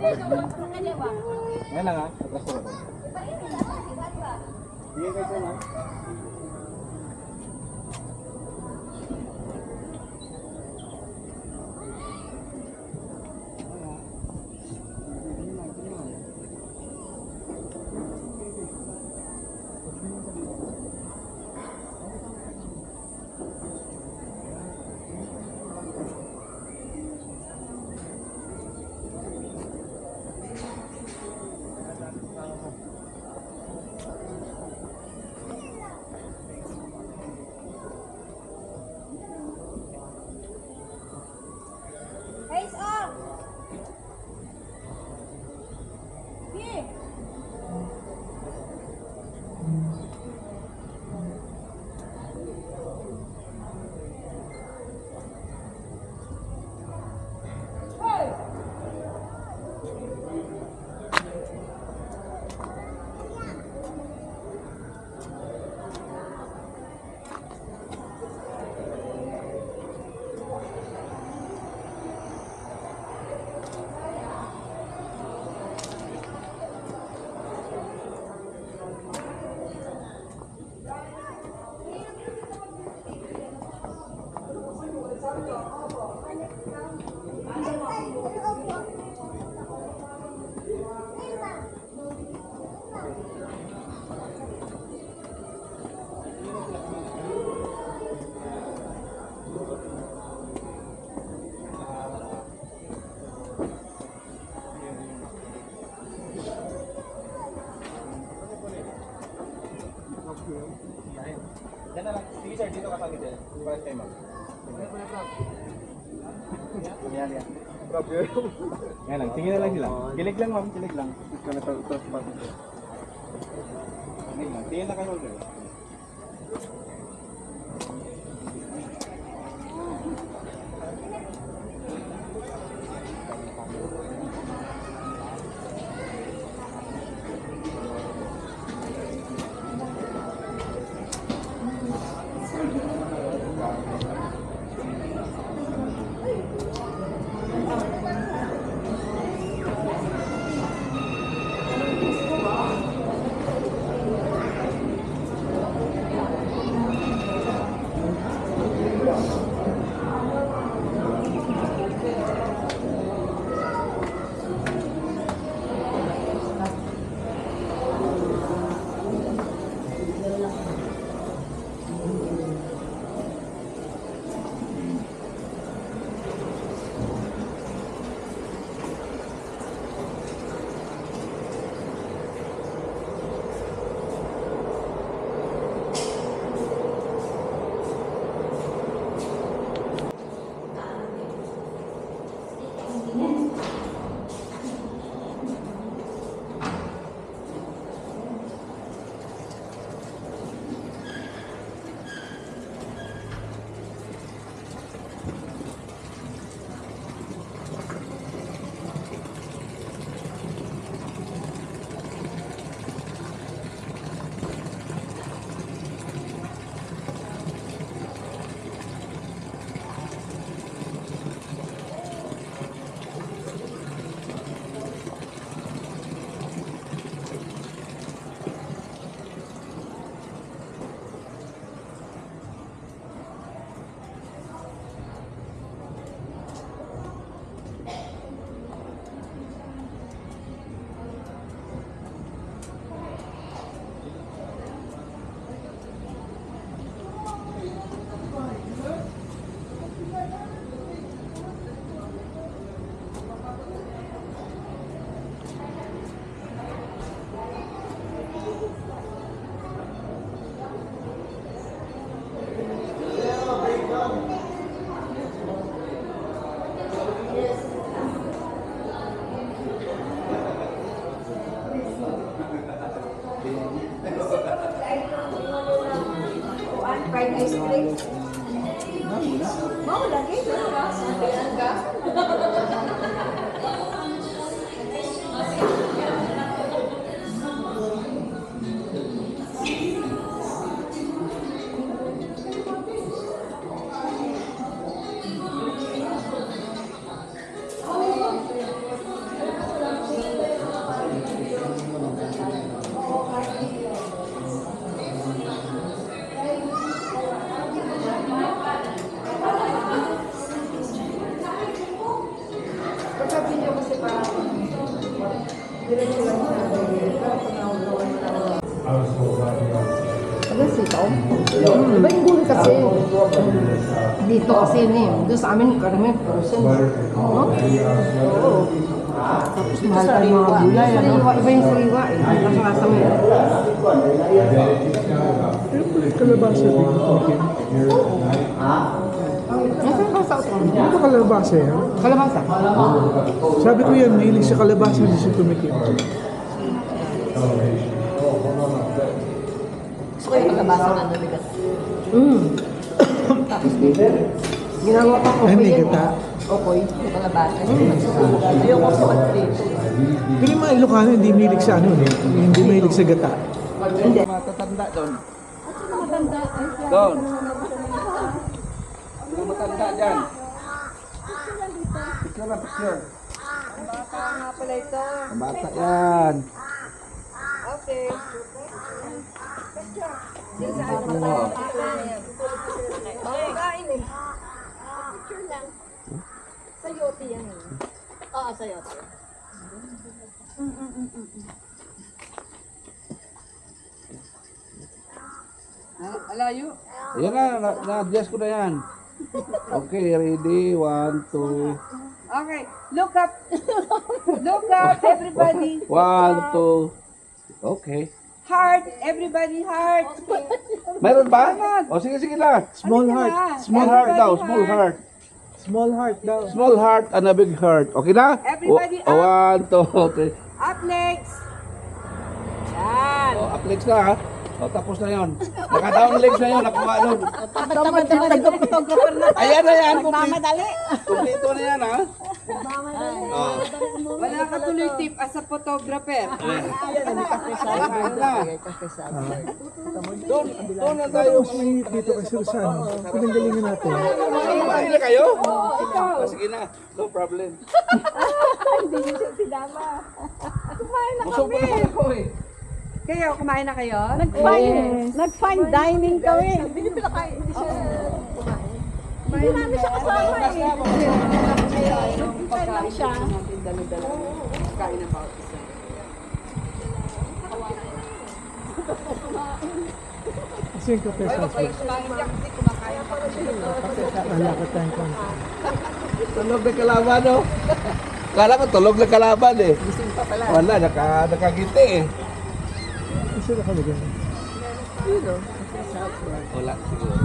Ngayon lang ha, atras ko na. Sige kayo sa'yo ha. Yan na lang. Sige sir, dito ka sa dito. Para tayo mag. Yan, yan. Yan lang, tingin na lang sila. Kilig lang ma'am, kilig lang. Kilig lang, tingin na kayo sir. Fried ice cream. Mau lagi? Dito kasi yun eh. Doon sa amin, karamihan frozen. No? Oo. Tapos mahal pa yung mga gulay. Sariwa, iba yung sariwa eh. Tapos nasa mo yun. Pero pala kalabasa din. Okay. Nasaan ka sa utong? Ano kalabasa yan? Kalabasa. Sabi ko yan, mahilig sa kalabasa di siya tumikim. Gusto ko yung kalabasa na nabigat. Tapos ginawa pa ko Ay, may gata. Okoy. Yung kalabasa. Ayoko sa prito. Pero yung mga Ilocano, hindi mahilig sa ano eh. Hindi mahilig sa gata. Hindi. Matatanda doon. Doon. Mga matanda dyan. Picture na, picture. Bata nga pala ito. Ang bata yan. Okay. Sino sa akin na tayo? Makakain eh. Picture lang. Sayote yan eh. Oo, sayote. Alayo. Ayan na, na-adjust ko na yan. Okay, ready? 1, 2. Okay, look up. Look up, everybody. 1, 2. Okay. Heart, everybody heart. Meron ba? O sige, sige lang. Small heart. Small heart daw, small heart. Small heart daw. Small heart and a big heart. Okay na? Everybody up. 1, 2, okay. Up next. Yan. O, up legs na ha. O, tapos na yun. Naka-down legs na yun, nakuha nun. Nag-photographer na. Ayan na yan, kumplito na yan ha. O, Wala ka tuloy tip as a photographer. ayan na. Doon na tayo. Mas mainit dito kasi sa ano. Pinanggalingan natin. Kumain na kayo? O, sige na, no problem. Hindi niyo siya sinama. Kumain na Busog pa naman ako eh. Kayo, kumain na kayo? Nag-fine dining kami. Hindi pala kain. Hindi siya kumain. Hindi namin siya kasama eh. Pagkain lang siya. Dalo-dalo. Kain ng bawat isa. Kasi yung kape sa husband. Kumain niya kasi kumakain pa kasi. Alakad tayong konti. Tulog na kalaban no? Kala ko tulog na kalaban eh. Wala, nakagiti eh. Kasi nakalagay. Wala siguro.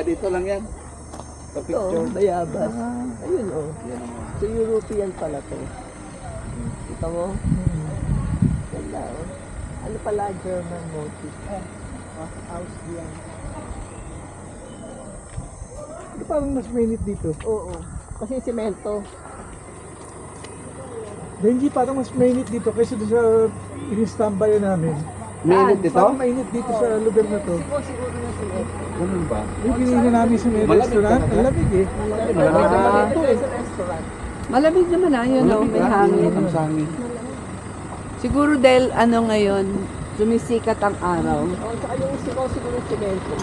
Dito lang yan. Sa picture. Bayabas. Ayun oh. So European pala to. Kita mo? Ganda oh. Ano pala German motif? Austrian. Di parang mas mainit dito. Oo. Kasi semento. Benji, parang mas mainit dito kaysa doon sa inistambayan namin. Mainit dito? Parang mainit dito sa lugar na to. Siguro na semento. Ganun ba? Yung kinina namin sa may Malamig restaurant, talaga. ang lamig eh. Malamig naman Ito sa restaurant. Malamig naman yun oh, may hangin. Ang sangin. Siguro dahil ano ngayon, sumisikat ang araw. Oh, saka yung siguro semento.